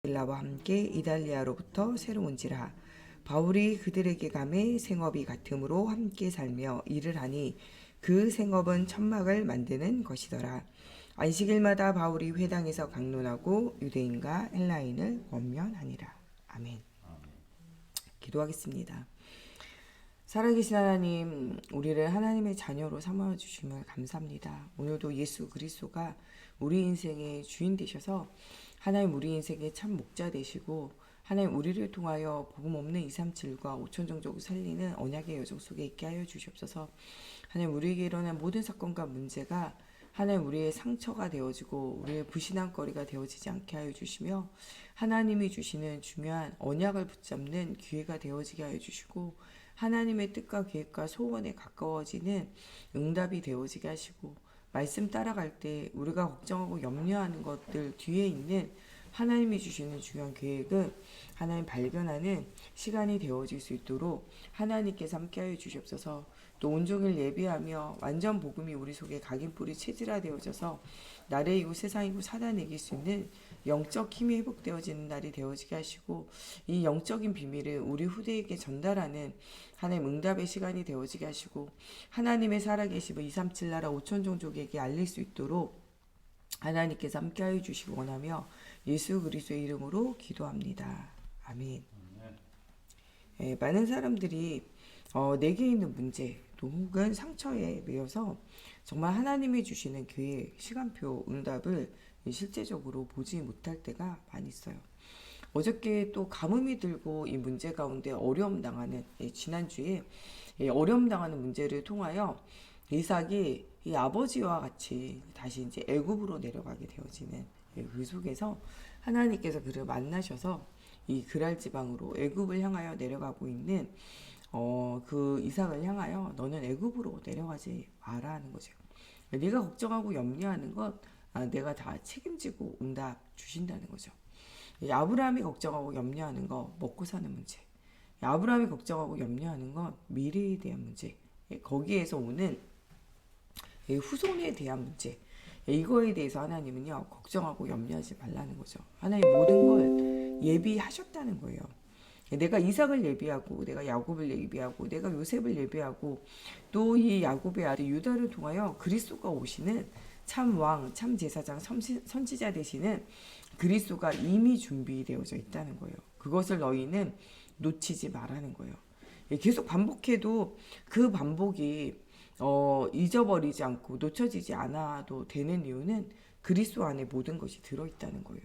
아길라와 함께 이달리아로부터 새로운지라. 바울이 그들에게 감해 생업이 같음으로 함께 살며 일을 하니 그 생업은 천막을 만드는 것이더라. 안식일마다 바울이 회당에서 강론하고 유대인과 헬라인을 권면하니라. 아멘. 기도하겠습니다. 살아계신 하나님, 우리를 하나님의 자녀로 삼아 주심을 감사합니다. 오늘도 예수 그리스도가 우리 인생의 주인 되셔서 하나님 우리 인생의 참 목자 되시고 하나님 우리를 통하여 복음 없는 237과 5천 종족을 살리는 언약의 여정 속에 있게 하여 주시옵소서. 하나님 우리에게 일어난 모든 사건과 문제가 하나님 우리의 상처가 되어지고 우리의 불신앙거리가 되어지지 않게 하여 주시며 하나님이 주시는 중요한 언약을 붙잡는 기회가 되어지게 하여 주시고 하나님의 뜻과 계획과 소원에 가까워지는 응답이 되어지게 하시고 말씀 따라갈 때 우리가 걱정하고 염려하는 것들 뒤에 있는 하나님이 주시는 중요한 계획은 하나님 발견하는 시간이 되어질 수 있도록 하나님께서 함께하여 주시옵소서. 또 온종일 예배하며 완전 복음이 우리 속에 각인뿌리 체질화되어져서 나라이고 세상이고 사단을 이길 수 있는 영적 힘이 회복되어지는 날이 되어지게 하시고 이 영적인 비밀을 우리 후대에게 전달하는 하나님 응답의 시간이 되어지게 하시고 하나님의 살아계심을 237 나라 5천 종족에게 알릴 수 있도록 하나님께서 함께하여 주시기 원하며 예수 그리스도의 이름으로 기도합니다. 아멘. 많은 사람들이 내게 있는 문제 또 혹은 상처에 매여서 정말 하나님이 주시는 계획, 시간표, 응답을 실제적으로 보지 못할 때가 많이 있어요. 어저께 또 가뭄이 들고 이 문제 가운데 어려움 당하는 지난주에 어려움 당하는 문제를 통하여 이삭이 이 아버지와 같이 다시 이제 애굽으로 내려가게 되어지는 그 속에서 하나님께서 그를 만나셔서 이 그랄 지방으로 애굽을 향하여 내려가고 있는 그 이삭을 향하여 너는 애굽으로 내려가지 마라 하는 거죠. 네가 걱정하고 염려하는 것 내가 다 책임지고 응답 주신다는 거죠. 아브라함이 걱정하고 염려하는 거 먹고 사는 문제, 아브라함이 걱정하고 염려하는 건 미래에 대한 문제, 거기에서 오는 후손에 대한 문제, 이거에 대해서 하나님은요 걱정하고 염려하지 말라는 거죠. 하나님 모든 걸 예비하셨다는 거예요. 내가 이삭을 예비하고 내가 야곱을 예비하고 내가 요셉을 예비하고 또 이 야곱의 아들 유다를 통하여 그리스도가 오시는 참 왕, 참 제사장, 선지자 되시는 그리스도가 이미 준비되어져 있다는 거예요. 그것을 너희는 놓치지 말라는 거예요. 계속 반복해도 그 반복이 잊어버리지 않고 놓쳐지지 않아도 되는 이유는 그리스도 안에 모든 것이 들어있다는 거예요.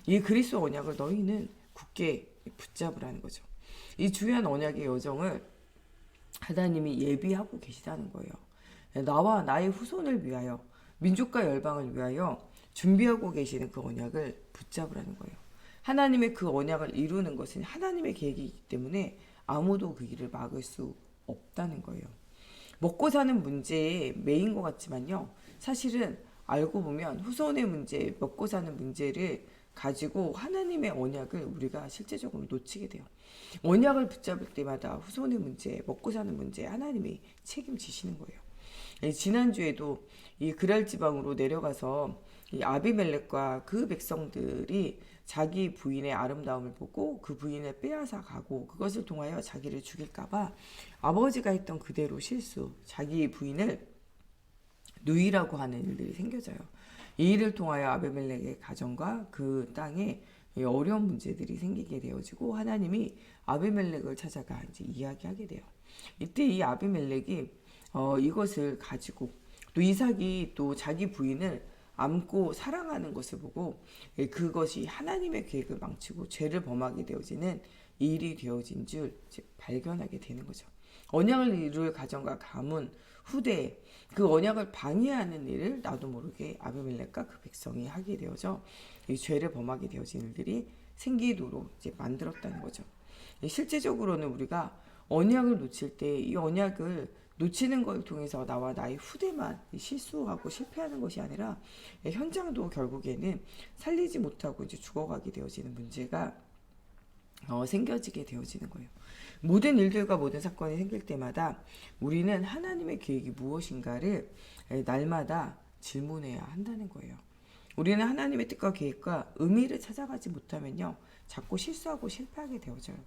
이 그리스도 언약을 너희는 굳게 붙잡으라는 거죠. 이 중요한 언약의 여정을 하나님이 예비하고 계시다는 거예요. 나와 나의 후손을 위하여 민족과 열방을 위하여 준비하고 계시는 그 언약을 붙잡으라는 거예요. 하나님의 그 언약을 이루는 것은 하나님의 계획이기 때문에 아무도 그 길을 막을 수 없다는 거예요. 먹고 사는 문제의 메인 것 같지만요. 사실은 알고 보면 후손의 문제, 먹고 사는 문제를 가지고 하나님의 언약을 우리가 실제적으로 놓치게 돼요. 언약을 붙잡을 때마다 후손의 문제, 먹고 사는 문제 하나님이 책임지시는 거예요. 지난주에도 이 그랄 지방으로 내려가서 이 아비멜렉과 그 백성들이 자기 부인의 아름다움을 보고 그 부인을 빼앗아 가고 그것을 통하여 자기를 죽일까봐 아버지가 했던 그대로 실수, 자기 부인을 누이라고 하는 일들이 생겨져요. 이 일을 통하여 아비멜렉의 가정과 그 땅에 어려운 문제들이 생기게 되어지고 하나님이 아비멜렉을 찾아가 이제 이야기하게 돼요. 이때 이 아비멜렉이 이것을 가지고 또 이삭이 또 자기 부인을 안고 사랑하는 것을 보고 그것이 하나님의 계획을 망치고 죄를 범하게 되어지는 일이 되어진 줄 발견하게 되는 거죠. 언약을 이룰 가정과 가문, 후대에 그 언약을 방해하는 일을 나도 모르게 아비멜렉과 그 백성이 하게 되어져 이 죄를 범하게 되어진 일들이 생기도록 이제 만들었다는 거죠. 실제적으로는 우리가 언약을 놓칠 때 이 언약을 놓치는 걸 통해서 나와 나의 후대만 실수하고 실패하는 것이 아니라 현장도 결국에는 살리지 못하고 이제 죽어가게 되어지는 문제가 생겨지게 되어지는 거예요. 모든 일들과 모든 사건이 생길 때마다 우리는 하나님의 계획이 무엇인가를 날마다 질문해야 한다는 거예요. 우리는 하나님의 뜻과 계획과 의미를 찾아가지 못하면요, 자꾸 실수하고 실패하게 되어져요.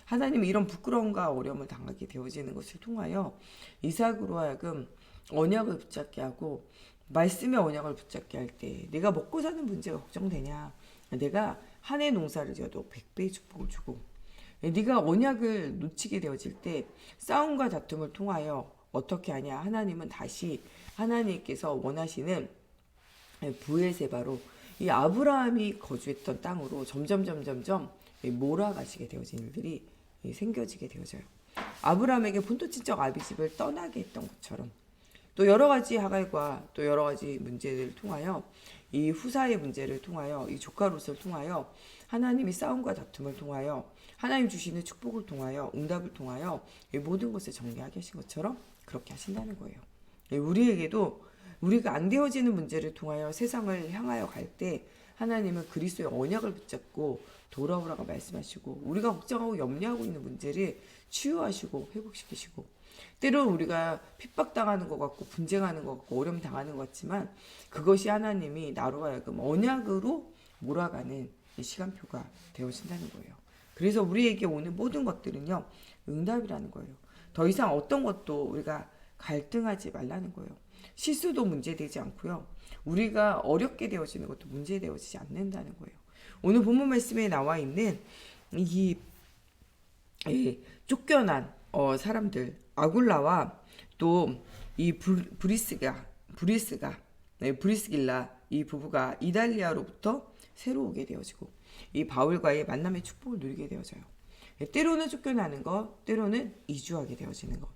하나님이 이런 부끄러움과 어려움을 당하게 되어지는 것을 통하여 이삭으로 하여금 언약을 붙잡게 하고, 말씀의 언약을 붙잡게 할 때 내가 먹고 사는 문제가 걱정되냐, 내가 한 해 농사를 지어도 100배의 축복을 주고, 네가 언약을 놓치게 되어질 때 싸움과 다툼을 통하여 어떻게 하냐, 하나님은 다시 하나님께서 원하시는 부엘세바로, 이 아브라함이 거주했던 땅으로 점점 몰아가시게 되어진 일들이 생겨지게 되어져요. 아브라함에게 본토친척 아비집을 떠나게 했던 것처럼, 또 여러 가지 하갈과 또 여러 가지 문제를 통하여, 이 후사의 문제를 통하여, 이 조카 롯을 통하여, 하나님이 싸움과 다툼을 통하여, 하나님 주시는 축복을 통하여, 응답을 통하여 이 모든 것을 정리하게 하신 것처럼 그렇게 하신다는 거예요. 우리에게도 우리가 안 되어지는 문제를 통하여 세상을 향하여 갈 때 하나님은 그리스도의 언약을 붙잡고 돌아오라고 말씀하시고, 우리가 걱정하고 염려하고 있는 문제를 치유하시고 회복시키시고, 때로는 우리가 핍박당하는 것 같고 분쟁하는 것 같고 어려움 당하는 것 같지만, 그것이 하나님이 나로 하여금 언약으로 몰아가는 시간표가 되어진다는 거예요. 그래서 우리에게 오는 모든 것들은요, 응답이라는 거예요. 더 이상 어떤 것도 우리가 갈등하지 말라는 거예요. 실수도 문제되지 않고요, 우리가 어렵게 되어지는 것도 문제되어지지 않는다는 거예요. 오늘 본문 말씀에 나와 있는 이 쫓겨난 사람들, 아굴라와 또 이 브리스길라 이 부부가 이달리아로부터 새로 오게 되어지고, 이 바울과의 만남의 축복을 누리게 되어져요. 때로는 쫓겨나는 것, 때로는 이주하게 되어지는 것,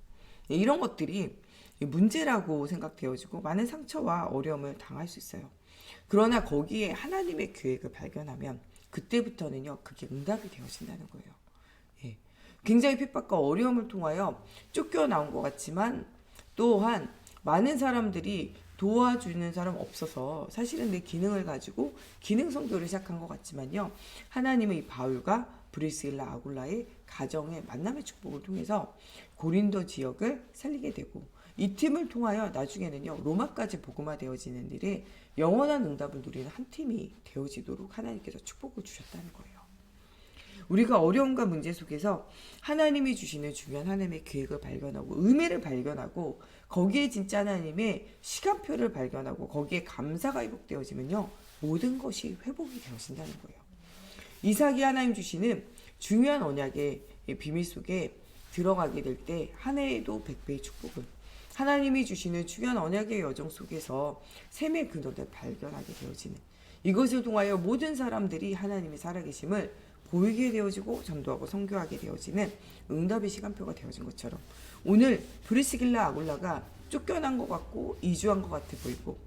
이런 것들이 문제라고 생각되어지고 많은 상처와 어려움을 당할 수 있어요. 그러나 거기에 하나님의 계획을 발견하면 그때부터는요, 그게 응답이 되어진다는 거예요. 예. 굉장히 핍박과 어려움을 통하여 쫓겨나온 것 같지만, 또한 많은 사람들이 도와주는 사람 없어서 사실은 내 기능을 가지고 기능 선교를 시작한 것 같지만요, 하나님은 이 바울과 브리스길라 아굴라의 가정의 만남의 축복을 통해서 고린도 지역을 살리게 되고, 이 팀을 통하여 나중에는요, 로마까지 복음화되어지는 일에 영원한 응답을 누리는 한 팀이 되어지도록 하나님께서 축복을 주셨다는 거예요. 우리가 어려움과 문제 속에서 하나님이 주시는 중요한 하나님의 계획을 발견하고 의미를 발견하고, 거기에 진짜 하나님의 시간표를 발견하고 거기에 감사가 회복되어지면요, 모든 것이 회복이 되어진다는 거예요. 이삭이 하나님 주시는 중요한 언약의 비밀 속에 들어가게 될 때 한 해에도 100배의 축복을, 하나님이 주시는 중요한 언약의 여정 속에서 샘의 근원을 발견하게 되어지는, 이것을 통하여 모든 사람들이 하나님의 살아계심을 보이게 되어지고 전도하고 선교하게 되어지는 응답의 시간표가 되어진 것처럼, 오늘 브리스길라 아굴라가 쫓겨난 것 같고 이주한 것 같아 보이고,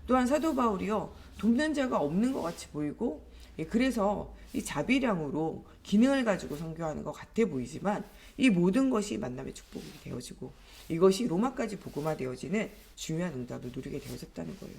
또한 사도 바울이요, 돕는 자가 없는 것 같이 보이고, 그래서 이 자비량으로 기능을 가지고 선교하는 것 같아 보이지만, 이 모든 것이 만남의 축복이 되어지고 이것이 로마까지 복음화되어지는 중요한 응답을 누리게 되어졌다는 거예요.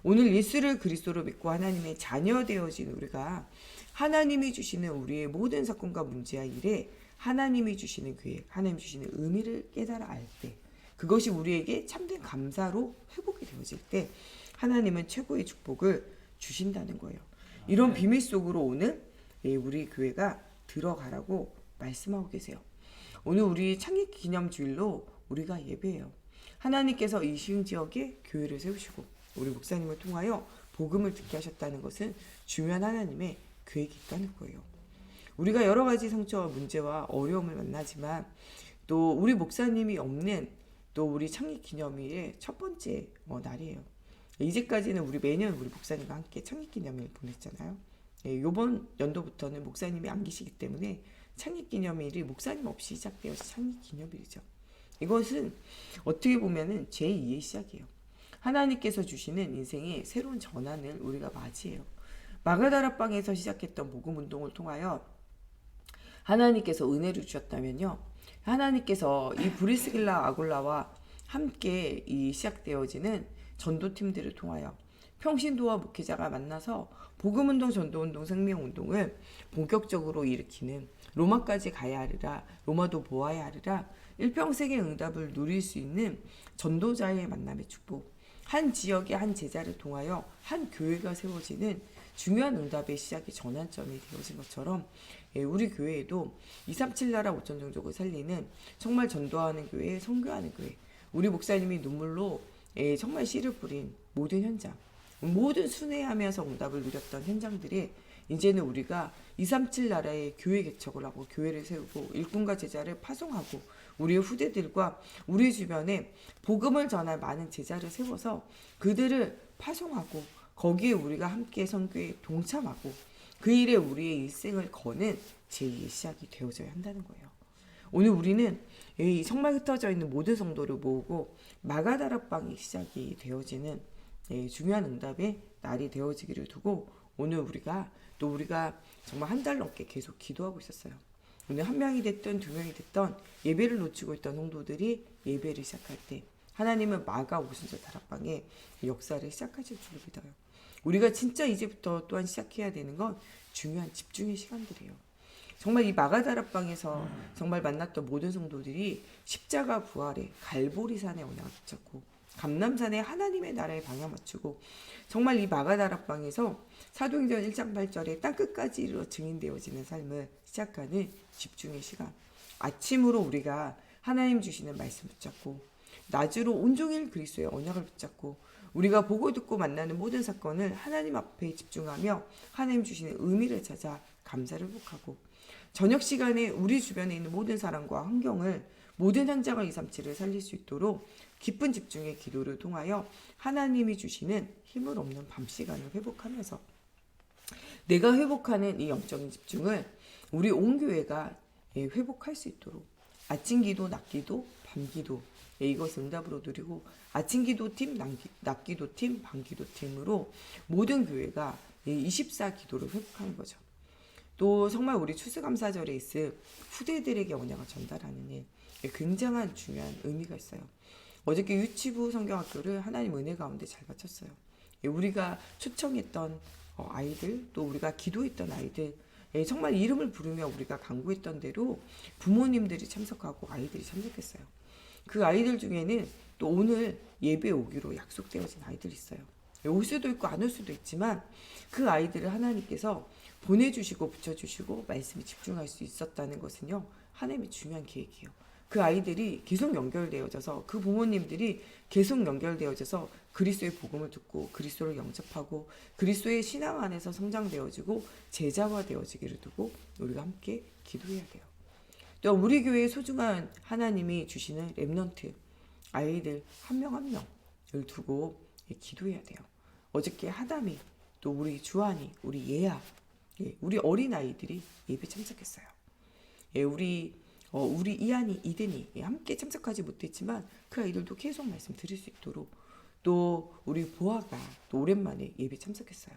오늘 예수를 그리스도로 믿고 하나님의 자녀 되어진 우리가 하나님이 주시는 우리의 모든 사건과 문제와 일에 하나님이 주시는 계획, 하나님이 주시는 의미를 깨달아 알 때, 그것이 우리에게 참된 감사로 회복이 되어질 때 하나님은 최고의 축복을 주신다는 거예요. 이런 비밀 속으로 오늘 우리 교회가 들어가라고 말씀하고 계세요. 오늘 우리 창립 기념주일로 우리가 예배해요. 하나님께서 이 시흥 지역에 교회를 세우시고 우리 목사님을 통하여 복음을 듣게 하셨다는 것은 중요한 하나님의 계획이 있다는 거예요. 우리가 여러 가지 상처와 문제와 어려움을 만나지만, 또 우리 목사님이 없는 또 우리 창립 기념일의 첫 번째 날이에요. 이제까지는 우리 매년 우리 목사님과 함께 창립 기념일 보냈잖아요. 이번 연도부터는 목사님이 안 계시기 때문에 창립 기념일이 목사님 없이 시작되어서 창립 기념일이죠. 이것은 어떻게 보면은 제2의 시작이에요. 하나님께서 주시는 인생의 새로운 전환을 우리가 맞이해요. 마가다락방에서 시작했던 복음 운동을 통하여 하나님께서 은혜를 주셨다면요, 하나님께서 이 브리스길라 아굴라와 함께 이 시작되어지는 전도팀들을 통하여 평신도와 목회자가 만나서 복음운동, 전도운동, 생명운동을 본격적으로 일으키는, 로마까지 가야 하리라, 로마도 보아야 하리라, 일평생의 응답을 누릴 수 있는 전도자의 만남의 축복, 한 지역의 한 제자를 통하여 한 교회가 세워지는 중요한 응답의 시작이 전환점이 되어진 것처럼 우리 교회에도 237 나라 5천 종족을 살리는 정말 전도하는 교회, 선교하는 교회, 우리 목사님이 눈물로 정말 씨를 뿌린 모든 현장, 모든 순회하면서 응답을 누렸던 현장들이 이제는 우리가 237 나라의 교회 개척을 하고 교회를 세우고 일꾼과 제자를 파송하고 우리의 후대들과 우리 주변에 복음을 전할 많은 제자를 세워서 그들을 파송하고 거기에 우리가 함께 선교에 동참하고 그 일에 우리의 일생을 거는 제2의 시작이 되어져야 한다는 거예요. 오늘 우리는 이 정말 흩어져 있는 모든 성도를 모으고 마가다락방이 시작이 되어지는 중요한 응답의 날이 되어지기를 두고 오늘 우리가 정말 한 달 넘게 계속 기도하고 있었어요. 오늘 한 명이 됐든 두 명이 됐든 예배를 놓치고 있던 성도들이 예배를 시작할 때 하나님은 마가 오순절 다락방의 역사를 시작하실 줄 믿어요. 우리가 진짜 이제부터 또한 시작해야 되는 건 중요한 집중의 시간들이에요. 정말 이 마가다락방에서 정말 만났던 모든 성도들이 십자가 부활의 갈보리산의 언약을 붙잡고 감람산의 하나님의 나라에 방향 맞추고 정말 이 마가다락방에서 사도행전 1장 8절에 땅끝까지 이르러 증인되어지는 삶을 시작하는 집중의 시간. 아침으로 우리가 하나님 주시는 말씀 붙잡고 낮으로 온종일 그리스도의 언약을 붙잡고 우리가 보고 듣고 만나는 모든 사건을 하나님 앞에 집중하며 하나님 주시는 의미를 찾아 감사를 회복하고 저녁 시간에 우리 주변에 있는 모든 사람과 환경을 모든 현장을 237을 살릴 수 있도록 깊은 집중의 기도를 통하여 하나님이 주시는 힘을 없는 밤 시간을 회복하면서 내가 회복하는 이 영적인 집중을 우리 온 교회가 회복할 수 있도록 아침 기도, 낮 기도, 밤 기도 이것을 응답으로 누리고 아침 기도팀, 낮 기도팀, 밤 기도팀으로 모든 교회가 24 기도를 회복하는 거죠. 또 정말 우리 추수감사절에 있을 후대들에게 언약을 전달하는 일 굉장한 중요한 의미가 있어요. 어저께 유치부 성경학교를 하나님 은혜 가운데 잘 마쳤어요. 우리가 초청했던 아이들 또 우리가 기도했던 아이들 정말 이름을 부르며 우리가 간구했던 대로 부모님들이 참석하고 아이들이 참석했어요. 그 아이들 중에는 또 오늘 예배 오기로 약속되어진 아이들이 있어요. 올 수도 있고 안 올 수도 있지만 그 아이들을 하나님께서 보내주시고 붙여주시고 말씀에 집중할 수 있었다는 것은요 하나님의 중요한 계획이에요. 그 아이들이 계속 연결되어져서 그 부모님들이 계속 연결되어져서 그리스도의 복음을 듣고 그리스도를 영접하고 그리스도의 신앙 안에서 성장되어지고 제자화되어지기를 두고 우리가 함께 기도해야 돼요. 또 우리 교회의 소중한 하나님이 주시는 렘넌트 아이들 한 명 한 명을 두고 기도해야 돼요. 어저께 하담이 또 우리 주한이 우리 예아 우리 어린 아이들이 예배 참석했어요. 우리 이한이 이든이 함께 참석하지 못했지만 그 아이들도 계속 말씀 들을 수 있도록 또 우리 보아가 또 오랜만에 예배 참석했어요.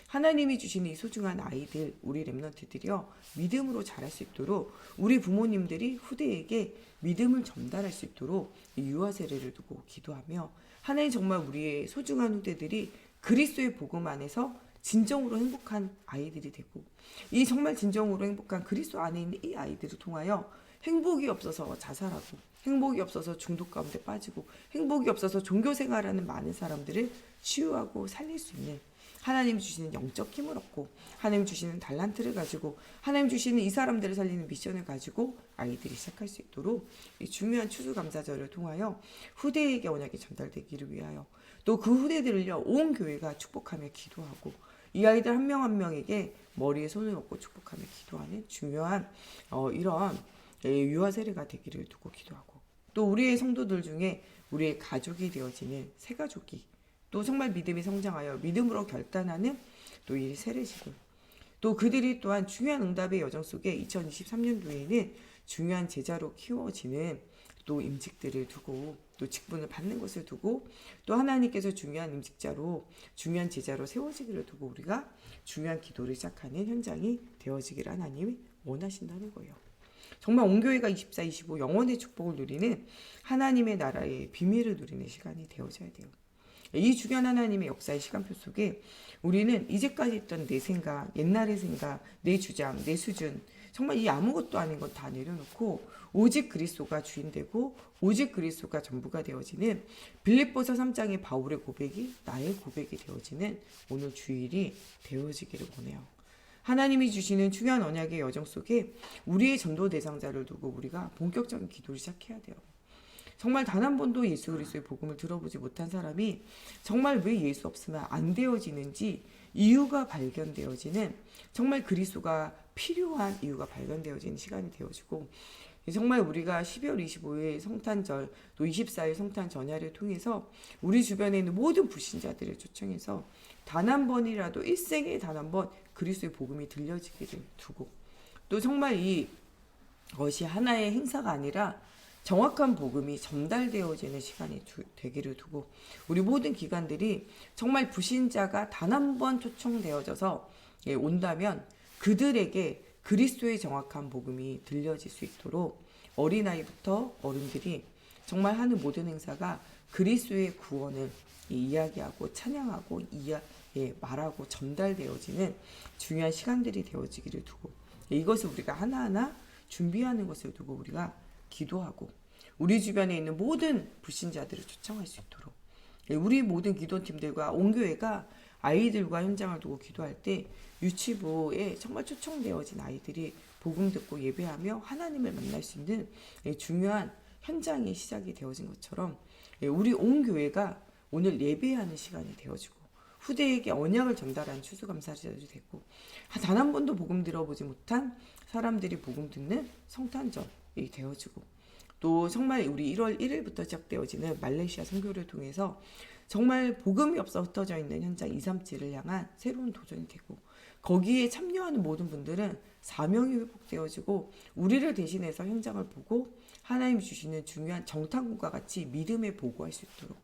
하나님이 주시는 이 소중한 아이들 우리 렘넌트들이요 믿음으로 자랄 수 있도록 우리 부모님들이 후대에게 믿음을 전달할 수 있도록 유아 세례를 두고 기도하며 하나님 정말 우리의 소중한 후대들이 그리스도의 복음 안에서 진정으로 행복한 아이들이 되고 이 정말 진정으로 행복한 그리스도 안에 있는 이 아이들을 통하여 행복이 없어서 자살하고 행복이 없어서 중독 가운데 빠지고 행복이 없어서 종교 생활하는 많은 사람들을 치유하고 살릴 수 있는 하나님 주시는 영적 힘을 얻고 하나님 주시는 달란트를 가지고 하나님 주시는 이 사람들을 살리는 미션을 가지고 아이들이 시작할 수 있도록 이 중요한 추수감사절을 통하여 후대에게 언약이 전달되기를 위하여 또 그 후대들을요 온 교회가 축복하며 기도하고 이 아이들 한 명 한 명에게 머리에 손을 얹고 축복하며 기도하는 중요한 이런 유아 세례가 되기를 두고 기도하고 또 우리의 성도들 중에 우리의 가족이 되어지는 새 가족이 또 정말 믿음이 성장하여 믿음으로 결단하는 또 이 세례식을 또 그들이 또한 중요한 응답의 여정 속에 2023년도에는 중요한 제자로 키워지는 또 임직들을 두고 또 직분을 받는 것을 두고 또 하나님께서 중요한 임직자로 중요한 제자로 세워지기를 두고 우리가 중요한 기도를 시작하는 현장이 되어지기를 하나님이 원하신다는 거예요. 정말 온 교회가 24, 25 영원의 축복을 누리는 하나님의 나라의 비밀을 누리는 시간이 되어져야 돼요. 이 중요한 하나님의 역사의 시간표 속에 우리는 이제까지 있던 내 생각, 옛날의 생각, 내 주장, 내 수준 정말 이 아무것도 아닌 것 다 내려놓고 오직 그리스도가 주인되고 오직 그리스도가 전부가 되어지는 빌립보서 3장의 바울의 고백이 나의 고백이 되어지는 오늘 주일이 되어지기를 원해요. 하나님이 주시는 중요한 언약의 여정 속에 우리의 전도 대상자를 두고 우리가 본격적인 기도를 시작해야 돼요. 정말 단 한 번도 예수 그리스도의 복음을 들어보지 못한 사람이 정말 왜 예수 없으면 안 되어지는지 이유가 발견되어지는, 정말 그리스도가 필요한 이유가 발견되어지는 시간이 되어지고, 정말 우리가 12월 25일 성탄절 또 24일 성탄 전야를 통해서 우리 주변에 있는 모든 불신자들을 초청해서 단 한 번이라도 일생에 단 한 번 그리스도의 복음이 들려지기를 두고, 또 정말 이것이 하나의 행사가 아니라 정확한 복음이 전달되어지는 시간이 되기를 두고, 우리 모든 기관들이 정말 불신자가 단 한 번 초청되어져서 온다면 그들에게 그리스도의 정확한 복음이 들려질 수 있도록 어린아이부터 어른들이 정말 하는 모든 행사가 그리스도의 구원을 이야기하고 찬양하고 말하고 전달되어지는 중요한 시간들이 되어지기를 두고, 이것을 우리가 하나하나 준비하는 것을 두고 우리가 기도하고 우리 주변에 있는 모든 불신자들을 초청할 수 있도록, 우리 모든 기도팀들과 온 교회가 아이들과 현장을 두고 기도할 때 유치부에 정말 초청되어진 아이들이 복음 듣고 예배하며 하나님을 만날 수 있는 중요한 현장이 시작이 되어진 것처럼 우리 온 교회가 오늘 예배하는 시간이 되어지고 후대에게 언약을 전달하는 추수감사절이 되고, 단 한 번도 복음 들어보지 못한 사람들이 복음 듣는 성탄절이 되어지고, 또 정말 우리 1월 1일부터 시작되어지는 말레이시아 선교를 통해서 정말 복음이 없어 흩어져 있는 현장 237을 향한 새로운 도전이 되고, 거기에 참여하는 모든 분들은 사명이 회복되어지고 우리를 대신해서 현장을 보고 하나님이 주시는 중요한 정탐꾼과 같이 믿음에 보고할 수 있도록,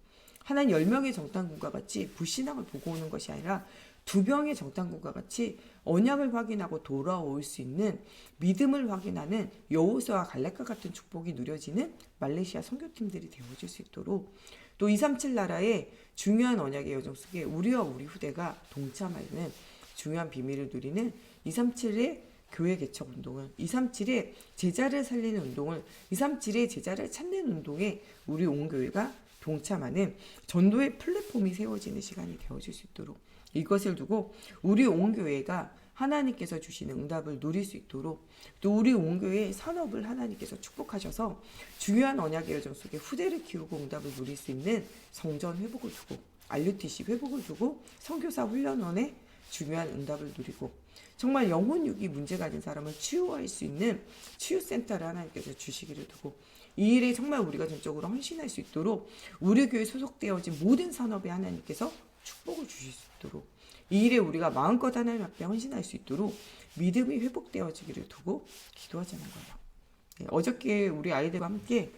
하나님 10명의 정탐꾼과 같이 불신앙을 보고 오는 것이 아니라 2명의 정탐꾼과 같이 언약을 확인하고 돌아올 수 있는 믿음을 확인하는 여호수아와 갈렙과 같은 축복이 누려지는 말레이시아 선교팀들이 되어질 수 있도록, 또 237 나라의 중요한 언약의 여정 속에 우리와 우리 후대가 동참하는 중요한 비밀을 누리는 237의 교회 개척 운동을, 237의 제자를 살리는 운동을, 237의 제자를 찾는 운동에 우리 온 교회가 동참하는 전도의 플랫폼이 세워지는 시간이 되어질 수 있도록, 이것을 두고 우리 온 교회가 하나님께서 주시는 응답을 누릴 수 있도록, 또 우리 온 교회의 산업을 하나님께서 축복하셔서 중요한 언약의 여정 속에 후대를 키우고 응답을 누릴 수 있는 성전 회복을 두고, RUTC 회복을 두고 선교사 훈련원의 중요한 응답을 누리고, 정말 영혼 유기 문제 가진 사람을 치유할 수 있는 치유센터를 하나님께서 주시기를 두고, 이 일에 정말 우리가 전적으로 헌신할 수 있도록 우리 교회에 소속되어진 모든 산업에 하나님께서 축복을 주실 수 있도록, 이 일에 우리가 마음껏 하나님 앞에 헌신할 수 있도록 믿음이 회복되어지기를 두고 기도하자는 거예요. 어저께 우리 아이들과 함께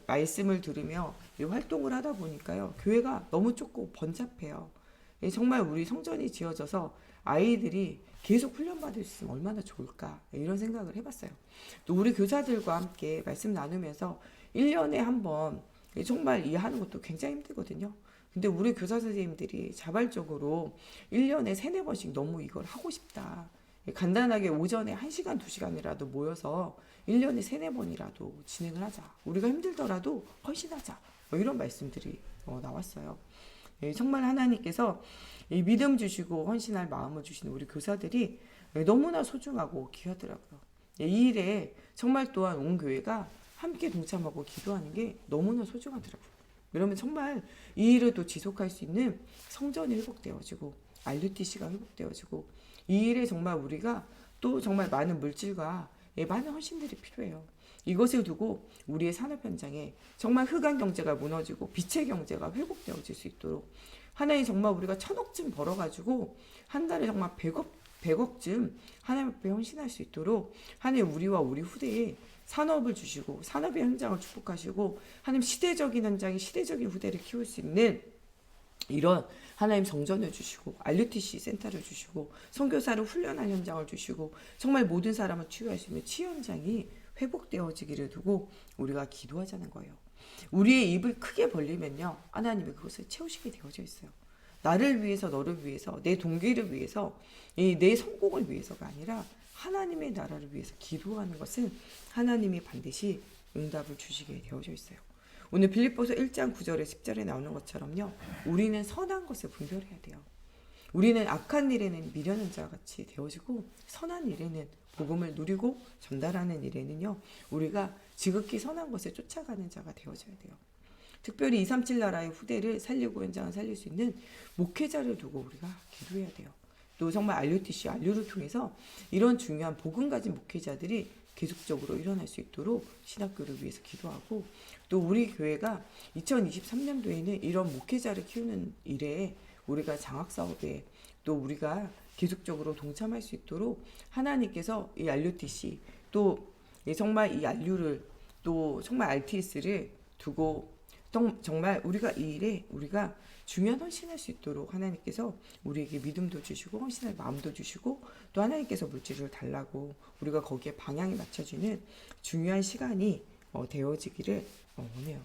말씀을 들으며 활동을 하다 보니까요, 교회가 너무 좁고 번잡해요. 정말 우리 성전이 지어져서 아이들이 계속 훈련받을 수 있으면 얼마나 좋을까, 이런 생각을 해봤어요. 또 우리 교사들과 함께 말씀 나누면서 1년에 한 번 정말 이해하는 것도 굉장히 힘들거든요. 근데 우리 교사 선생님들이 자발적으로 1년에 3-4번씩 너무 이걸 하고 싶다, 간단하게 오전에 1시간 2시간이라도 모여서 1년에 3-4번이라도 진행을 하자, 우리가 힘들더라도 헌신하자, 이런 말씀들이 나왔어요. 정말 하나님께서 믿음 주시고 헌신할 마음을 주시는 우리 교사들이 너무나 소중하고 귀하더라고요. 이 일에 정말 또한 온 교회가 함께 동참하고 기도하는 게 너무나 소중하더라고요. 그러면 정말 이 일을 또 지속할 수 있는 성전이 회복되어지고 RUTC가 회복되어지고, 이 일에 정말 우리가 또 정말 많은 물질과 많은 헌신들이 필요해요. 이것을 두고 우리의 산업 현장에 정말 흑암 경제가 무너지고 빛의 경제가 회복되어질 수 있도록, 하나님 정말 우리가 1,000억쯤 벌어가지고 한 달에 정말 100억쯤 하나님 앞에 헌신할 수 있도록 하나님 우리와 우리 후대에 산업을 주시고 산업의 현장을 축복하시고, 하나님 시대적인 현장에 시대적인 후대를 키울 수 있는 이런 하나님 성전을 주시고 RUTC 센터를 주시고 선교사를 훈련할 현장을 주시고, 정말 모든 사람을 치유할 수 있는 치유 현장이 회복되어지기를 두고 우리가 기도하자는 거예요. 우리의 입을 크게 벌리면요, 하나님이 그것을 채우시게 되어져 있어요. 나를 위해서, 너를 위해서, 내 동기를 위해서, 내 성공을 위해서가 아니라 하나님의 나라를 위해서 기도하는 것은 하나님이 반드시 응답을 주시게 되어져 있어요. 오늘 빌립보서 1장 9절에 10절에 나오는 것처럼요. 우리는 선한 것을 분별해야 돼요. 우리는 악한 일에는 미련한 자와 같이 되어지고 선한 일에는 복음을 누리고 전달하는 일에는요. 우리가 지극히 선한 것을 쫓아가는 자가 되어져야 돼요. 특별히 237 나라의 후대를 살리고 현장을 살릴 수 있는 목회자를 두고 우리가 기도해야 돼요. 또 정말 RUTC, RU를 통해서 이런 중요한 복음 가진 목회자들이 계속적으로 일어날 수 있도록 신학교를 위해서 기도하고 또 우리 교회가 2023년도에는 이런 목회자를 키우는 일에 우리가 장학사업에 또 우리가 계속적으로 동참할 수 있도록 하나님께서 이 RUTC 또 정말 이 RU를 또 정말 RTS를 두고 정말 우리가 이 일에 우리가 중요한 헌신할 수 있도록 하나님께서 우리에게 믿음도 주시고 헌신할 마음도 주시고 또 하나님께서 물질을 달라고 우리가 거기에 방향이 맞춰지는 중요한 시간이 되어지기를 원해요.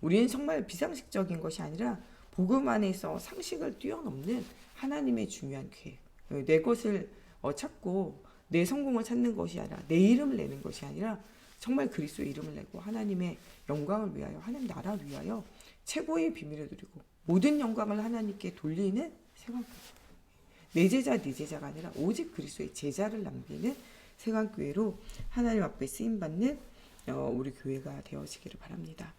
우리는 정말 비상식적인 것이 아니라 복음 안에서 상식을 뛰어넘는 하나님의 중요한 기회. 내 것을 찾고 내 성공을 찾는 것이 아니라 내 이름을 내는 것이 아니라 정말 그리스도의 이름을 내고 하나님의 영광을 위하여 하나님 나라 위하여 최고의 비밀을 누리고 모든 영광을 하나님께 돌리는 세관교회. 내 제자 네 제자가 아니라 오직 그리스도의 제자를 남기는 세관교회로 하나님 앞에 쓰임받는 우리 교회가 되어지기를 바랍니다.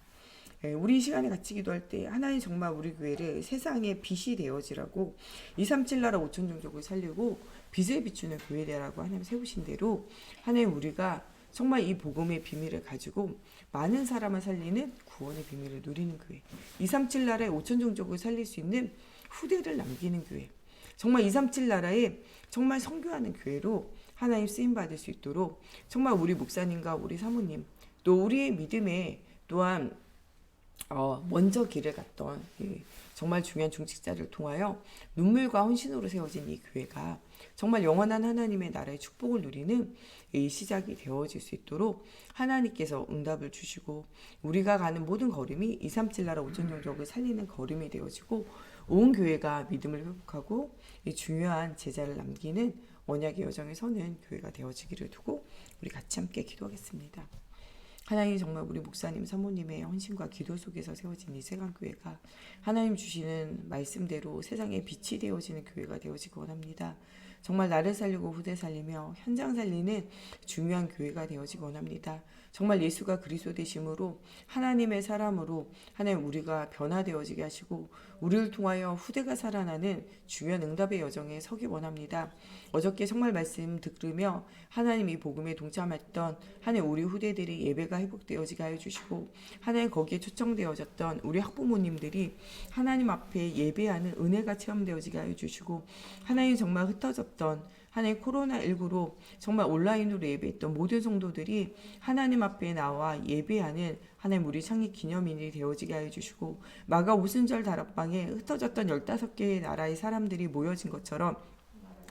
우리 이 시간에 같이 기도할 때 하나님 정말 우리 교회를 세상의 빛이 되어지라고 237 나라 5천 종족을 살리고 빛을 비추는 교회라고 하나님 세우신 대로 하나님 우리가 정말 이 복음의 비밀을 가지고 많은 사람을 살리는 구원의 비밀을 누리는 교회. 237 나라의 5천 종족을 살릴 수 있는 후대를 남기는 교회. 정말 237 나라에 정말 선교하는 교회로 하나님 쓰임 받을 수 있도록 정말 우리 목사님과 우리 사모님 또 우리의 믿음에 또한 먼저 길을 갔던 정말 중요한 중직자를 통하여 눈물과 헌신으로 세워진 이 교회가 정말 영원한 하나님의 나라의 축복을 누리는 이 시작이 되어질 수 있도록 하나님께서 응답을 주시고 우리가 가는 모든 걸음이 237 나라 5천 종족을 살리는 걸음이 되어지고 온 교회가 믿음을 회복하고 이 중요한 제자를 남기는 언약의 여정에 서는 교회가 되어지기를 두고 우리 같이 함께 기도하겠습니다. 하나님 정말 우리 목사님 사모님의 헌신과 기도 속에서 세워진 이 세관교회가 하나님 주시는 말씀대로 세상에 빛이 되어지는 교회가 되어지기 원합니다. 정말 나를 살리고 후대 살리며 현장 살리는 중요한 교회가 되어지기 원합니다. 정말 예수가 그리스도 되심으로 하나님의 사람으로 하나님 우리가 변화되어지게 하시고 우리를 통하여 후대가 살아나는 중요한 응답의 여정에 서기 원합니다. 어저께 정말 말씀 들으며 하나님 이 복음에 동참했던 하나님 우리 후대들이 예배가 회복되어지게 하여 주시고 하나님 거기에 초청되어졌던 우리 학부모님들이 하나님 앞에 예배하는 은혜가 체험되어지게 하여 주시고 하나님 정말 흩어졌던 하나님 코로나19로 정말 온라인으로 예배했던 모든 성도들이 하나님 앞에 나와 예배하는 하나님 우리 창립 기념일이 되어지게 하여 주시고 마가 오순절 다락방에 흩어졌던 15개의 나라의 사람들이 모여진 것처럼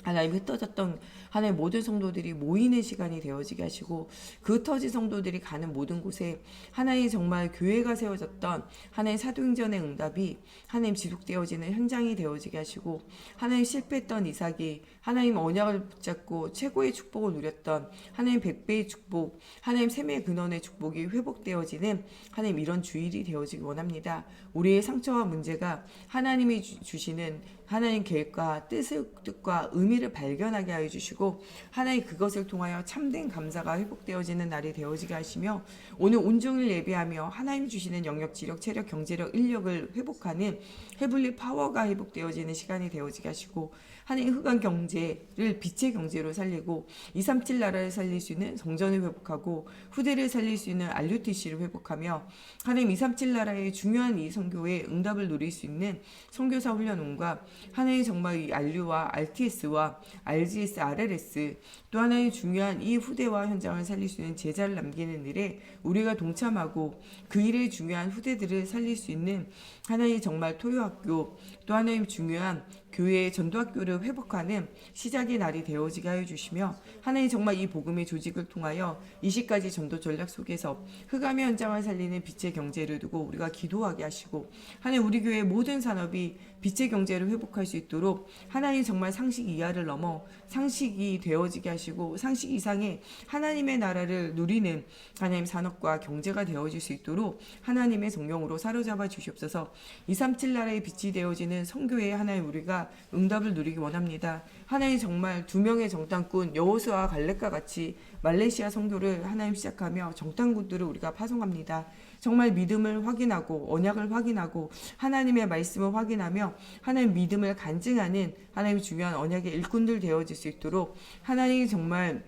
하나님 흩어졌던 하나님 모든 성도들이 모이는 시간이 되어지게 하시고 그 흩어진 성도들이 가는 모든 곳에 하나님 정말 교회가 세워졌던 하나님 사도행전의 응답이 하나님 지속되어지는 현장이 되어지게 하시고 하나님 실패했던 이삭이 하나님 언약을 붙잡고 최고의 축복을 누렸던 하나님 100배의 축복 하나님 샘의 근원의 축복이 회복되어지는 하나님 이런 주일이 되어지기 원합니다. 우리의 상처와 문제가 하나님이 주시는 하나님 계획과 뜻과 의미를 발견하게 하여 주시고 하나님 그것을 통하여 참된 감사가 회복되어지는 날이 되어지게 하시며 오늘 온종일 예배하며 하나님 주시는 영역, 지력, 체력, 경제력, 인력을 회복하는 헤블리 파워가 회복되어지는 시간이 되어지게 하시고 하나님 흑암 경제를 빛의 경제로 살리고 237 나라를 살릴 수 있는 성전을 회복하고 후대를 살릴 수 있는 RUTC를 회복하며 하나님 237 나라의 중요한 이 선교의 응답을 누릴 수 있는 선교사 훈련원과 하나님 정말 이 RU와 RTS와 RGS, RLS 또 하나의 중요한 이 후대와 현장을 살릴 수 있는 제자를 남기는 일에 우리가 동참하고 그 일에 중요한 후대들을 살릴 수 있는 하나님 정말 토요학교 또 하나님 중요한 교회의 전도학교를 회복하는 시작의 날이 되어지게 하여 주시며 하나님 정말 이 복음의 조직을 통하여 20가지 전도 전략 속에서 흑암의 현장을 살리는 빛의 경제를 두고 우리가 기도하게 하시고 하나님 우리 교회의 모든 산업이 빛의 경제를 회복할 수 있도록 하나님 정말 상식 이하를 넘어 상식이 되어지게 하시고 상식 이상의 하나님의 나라를 누리는 하나님 산업과 경제가 되어질 수 있도록 하나님의 성령으로 사로잡아 주시옵소서. 237 나라의 빛이 되어지는 선교회에 하나님 우리가 응답을 누리기 원합니다. 하나님 정말 2명의 정탐꾼 여호수아와 갈렙과 같이 말레이시아 선교를 하나님 시작하며 정탐꾼들을 우리가 파송합니다. 정말 믿음을 확인하고 언약을 확인하고 하나님의 말씀을 확인하며 하나님 믿음을 간증하는 하나님 중요한 언약의 일꾼들 되어질 수 있도록 하나님이 정말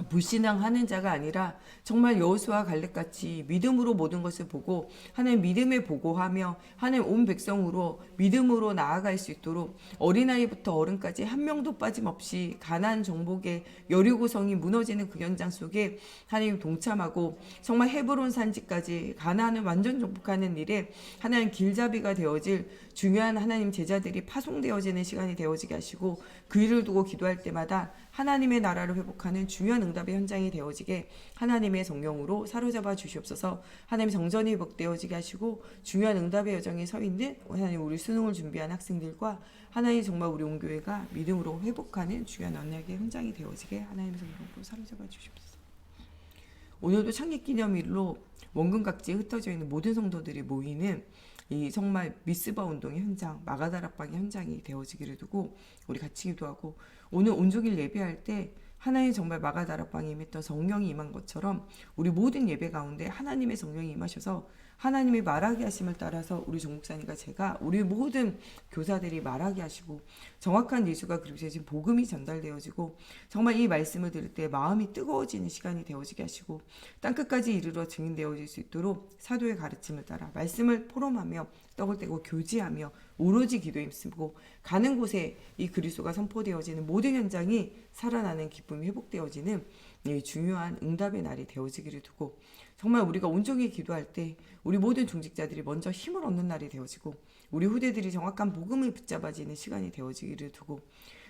불신앙하는 자가 아니라 정말 여호수아 갈렙같이 믿음으로 모든 것을 보고 하나님 믿음에 보고하며 하나님 온 백성으로 믿음으로 나아갈 수 있도록 어린아이부터 어른까지 한 명도 빠짐없이 가나안 정복의 여리고성이 무너지는 그 현장 속에 하나님 동참하고 정말 헤브론 산지까지 가나안을 완전 정복하는 일에 하나님 길잡이가 되어질 중요한 하나님 제자들이 파송되어지는 시간이 되어지게 하시고 그 일을 두고 기도할 때마다 하나님의 나라를 회복하는 중요한 응답의 현장이 되어지게 하나님의 성령으로 사로잡아 주시옵소서. 하나님 정전이 회복되어지게 하시고 중요한 응답의 여정에 서 있는 하나님 우리 수능을 준비한 학생들과 하나님 정말 우리 온교회가 믿음으로 회복하는 중요한 언약의 현장이 되어지게 하나님의 성령으로 사로잡아 주시옵소서. 오늘도 창립기념일로 원근 각지에 흩어져 있는 모든 성도들이 모이는 이 정말 미스바 운동의 현장, 마가다락방의 현장이 되어지기를 두고 우리 같이 기도하고 오늘 온종일 예배할 때 하나님 정말 마가다락방에 임했던 성령이 임한 것처럼 우리 모든 예배 가운데 하나님의 성령이 임하셔서 하나님의 말하게 하심을 따라서 우리 종목사님과 제가 우리 모든 교사들이 말하게 하시고 정확한 예수가 그리스도의 복음이 전달되어지고 정말 이 말씀을 들을 때 마음이 뜨거워지는 시간이 되어지게 하시고 땅끝까지 이르러 증인되어질 수 있도록 사도의 가르침을 따라 말씀을 포럼하며 떡을 떼고 교제하며 오로지 기도에 힘쓰고 가는 곳에 이 그리스도가 선포되어지는 모든 현장이 살아나는 기쁨이 회복되어지는 이 중요한 응답의 날이 되어지기를 두고 정말 우리가 온종일 기도할 때 우리 모든 중직자들이 먼저 힘을 얻는 날이 되어지고 우리 후대들이 정확한 복음을 붙잡아지는 시간이 되어지기를 두고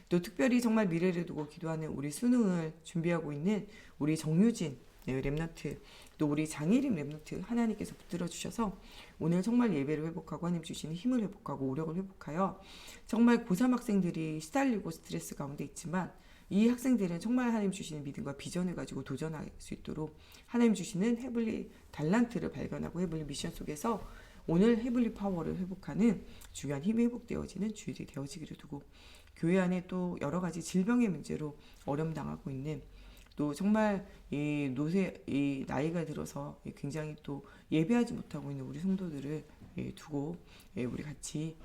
또 특별히 정말 미래를 두고 기도하는 우리 수능을 준비하고 있는 우리 정유진 랩너트 또 우리 장혜림 랩너트 하나님께서 붙들어 주셔서 오늘 정말 예배를 회복하고 하나님 주시는 힘을 회복하고 오력을 회복하여 정말 고3 학생들이 시달리고 스트레스 가운데 있지만 이 학생들은 정말 하나님 주시는 믿음과 비전을 가지고 도전할 수 있도록 하나님 주시는 헤블리 달란트를 발견하고 헤블리 미션 속에서 오늘 헤블리 파워를 회복하는 중요한 힘이 회복되어지는 주일이 되어지기를 두고 교회 안에 또 여러 가지 질병의 문제로 어려움당하고 있는 또 정말 이 나이가 들어서 굉장히 또 예배하지 못하고 있는 우리 성도들을 두고 우리 같이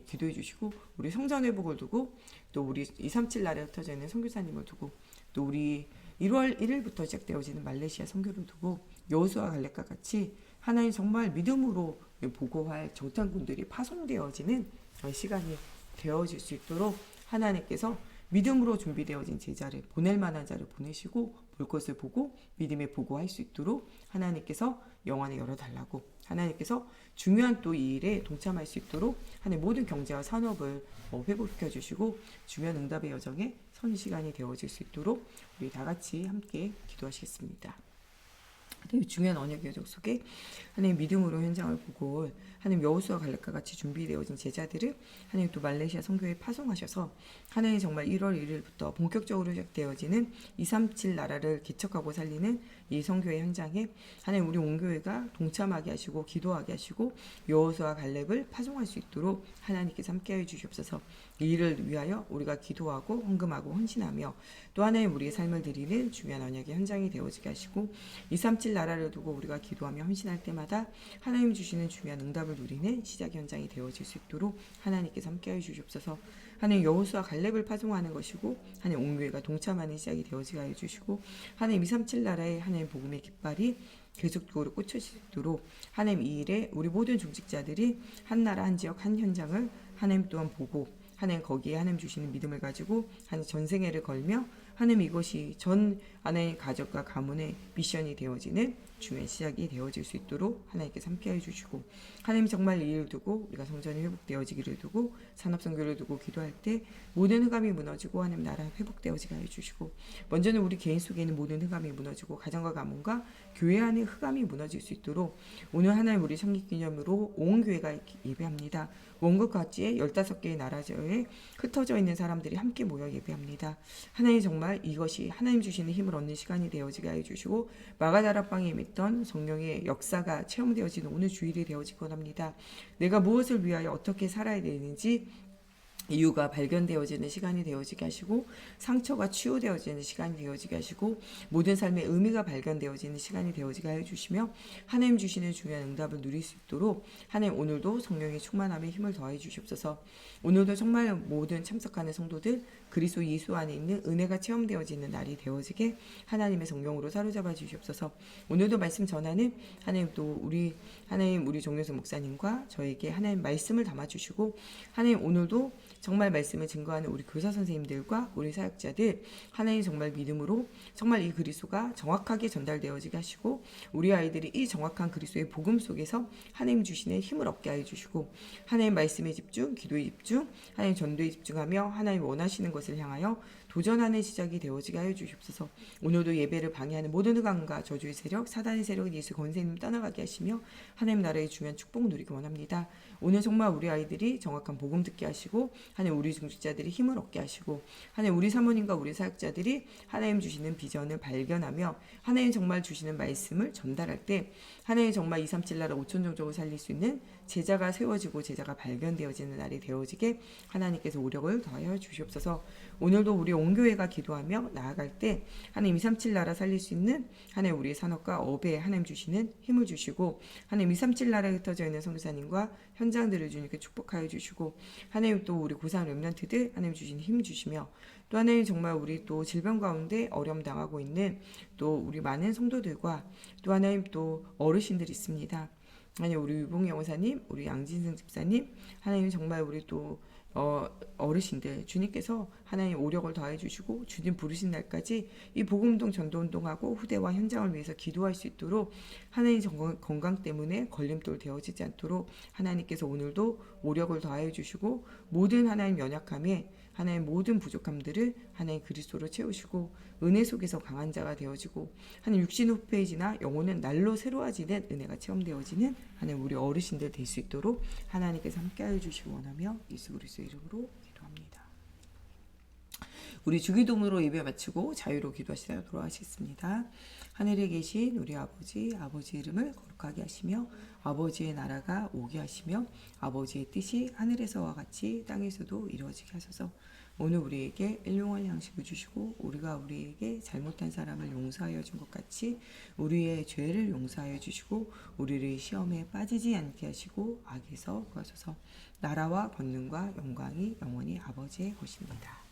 기도해 주시고 우리 성전 회복을 두고 또 우리 237 날에 흩어져 있는 선교사님을 두고 또 우리 1월 1일부터 시작되어지는 말레이시아 선교를 두고 여호수아 갈렙과 같이 하나님 정말 믿음으로 보고할 정탐꾼들이 파송되어지는 시간이 되어질 수 있도록 하나님께서 믿음으로 준비되어진 제자를 보낼 만한 자를 보내시고 볼 것을 보고 믿음에 보고할 수 있도록 하나님께서 영안을 열어달라고 하나님께서 중요한 또 이 일에 동참할 수 있도록 하나님 모든 경제와 산업을 회복시켜 주시고 중요한 응답의 여정에 선 시간이 되어질 수 있도록 우리 다 같이 함께 기도하시겠습니다. 중요한 언약의 여정 속에 하나님 믿음으로 현장을 보고 하나님 여호수아 갈렙과 같이 준비되어진 제자들을 하나님 또 말레이시아 선교회에 파송하셔서 하나님 정말 1월 1일부터 본격적으로 시작되어지는 237 나라를 개척하고 살리는 이 선교회 현장에 하나님 우리 온교회가 동참하게 하시고 기도하게 하시고 여호수아 갈렙을 파송할 수 있도록 하나님께서 함께하여 주시옵소서. 이 일을 위하여 우리가 기도하고 헌금하고 헌신하며 또 하나님 우리의 삶을 드리는 중요한 언약의 현장이 되어지게 하시고 237 나라를 두고 우리가 기도하며 헌신할 때마다 하나님 주시는 중요한 응답을 누리는 시작 현장이 되어질 수 있도록 하나님께서 함께하여 주시옵소서. 하나님 여호수아 갈렙을 파송하는 것이고 하나님 온교회가 동참하는 시작이 되어지게 하여 주시고 하나님 237 나라의 하나님 복음의 깃발이 계속적으로 꽂혀질 수 있도록 하나님 이 일에 우리 모든 중직자들이 한 나라 한 지역 한 현장을 하나님 또한 보고 하나님 거기에 하나님 주시는 믿음을 가지고 하나님 전생애를 걸며 하나님 이것이 전 하나님 가족과 가문의 미션이 되어지는 중요한 시작이 되어질 수 있도록 하나님께서 함께해 주시고 하나님 정말 이 일을 두고 우리가 성전이 회복되어지기를 두고 산업선교를 두고 기도할 때 모든 흑암이 무너지고 하나님 나라 회복되어지게 해주시고 먼저는 우리 개인 속에 있는 모든 흑암이 무너지고 가정과 가문과 교회 안에 흑암이 무너질 수 있도록 오늘 하나님 우리 성립기념으로 온 교회가 예배합니다. 원국 각지에 15개의 나라에 흩어져 있는 사람들이 함께 모여 예배합니다. 하나님 정말 이것이 하나님 주시는 힘을 얻는 시간이 되어지게 해주시고 마가다락방에 임했던 성령의 역사가 체험되어지는 오늘 주일이 되어지곤 합니다. 내가 무엇을 위하여 어떻게 살아야 되는지 이유가 발견되어지는 시간이 되어지게 하시고 상처가 치유되어지는 시간이 되어지게 하시고 모든 삶의 의미가 발견되어지는 시간이 되어지게 해주시며 하나님 주시는 중요한 응답을 누릴 수 있도록 하나님 오늘도 성령의 충만함에 힘을 더해 주시옵소서. 오늘도 정말 모든 참석하는 성도들 그리스도 예수 안에 있는 은혜가 체험되어지는 날이 되어지게 하나님의 성령으로 사로잡아 주시옵소서. 오늘도 말씀 전하는 하나님 또 우리 정영석 목사님과 저에게 하나님 말씀을 담아주시고 하나님 오늘도 정말 말씀을 증거하는 우리 교사 선생님들과 우리 사역자들 하나님 정말 믿음으로 정말 이 그리스도가 정확하게 전달되어지게 하시고 우리 아이들이 이 정확한 그리스도의 복음 속에서 하나님 주시는 힘을 얻게 하여 주시고 하나님 말씀에 집중, 기도에 집중, 하나님 전도에 집중하며 하나님 원하시는 것을 향하여 도전하는 시작이 되어지게 하여 주시옵소서. 오늘도 예배를 방해하는 모든 흑암과 저주의 세력, 사단의 세력을 예수 권세님 떠나가게 하시며 하나님 나라의 중요한 축복 누리기 원합니다. 오늘 정말 우리 아이들이 정확한 복음 듣게 하시고 하나님 우리 중직자들이 힘을 얻게 하시고 하나님 우리 사모님과 우리 사역자들이 하나님 주시는 비전을 발견하며 하나님 정말 주시는 말씀을 전달할 때 하나님 정말 237 나라 5천 종족을 살릴 수 있는 제자가 세워지고 제자가 발견되어지는 날이 되어지게 하나님께서 오력을 더하여 주시옵소서. 오늘도 우리 온 교회가 기도하며 나아갈 때 하나님 237 나라 살릴 수 있는 하나님 우리의 산업과 업에 하나님 주시는 힘을 주시고 하나님 237 나라에 흩어져 있는 선교사님과 현장들을 주님께 축복하여 주시고 하나님 또 우리 고상 렘넌트들 하나님 주시는 힘 주시며 또 하나님 정말 우리 또 질병 가운데 어려움 당하고 있는 또 우리 많은 성도들과 또 하나님 또 어르신들이 있습니다. 하나님 우리 유봉 영사님, 우리 양진승 집사님, 하나님 정말 우리 또 어르신들 주님께서 하나님 오력을 더해 주시고 주님 부르신 날까지 이 복음운동 전도운동하고 후대와 현장을 위해서 기도할 수 있도록 하나님 건강 때문에 걸림돌 되어지지 않도록 하나님께서 오늘도 오력을 더해 주시고 모든 하나님 연약함에 하나님 모든 부족함들을 하나님 그리스도로 채우시고 은혜 속에서 강한 자가 되어지고 하나님 육신 후페이지나 영혼은 날로 새로워지는 은혜가 체험되어지는 하나님 우리 어르신들 될 수 있도록 하나님께서 함께하여 주시기 원하며 예수 그리스도의 이름으로 기도합니다. 우리 주기도문으로 예배 마치고 자유로 기도하시다가 돌아가시겠습니다. 하늘에 계신 우리 아버지 이름을 거룩하게 하시며 아버지의 나라가 오게 하시며 아버지의 뜻이 하늘에서와 같이 땅에서도 이루어지게 하소서. 오늘 우리에게 일용할 양식을 주시고 우리가 우리에게 잘못한 사람을 용서하여 준 것 같이 우리의 죄를 용서하여 주시고 우리를 시험에 빠지지 않게 하시고 악에서 구하소서. 나라와 권능과 영광이 영원히 아버지의 것입니다.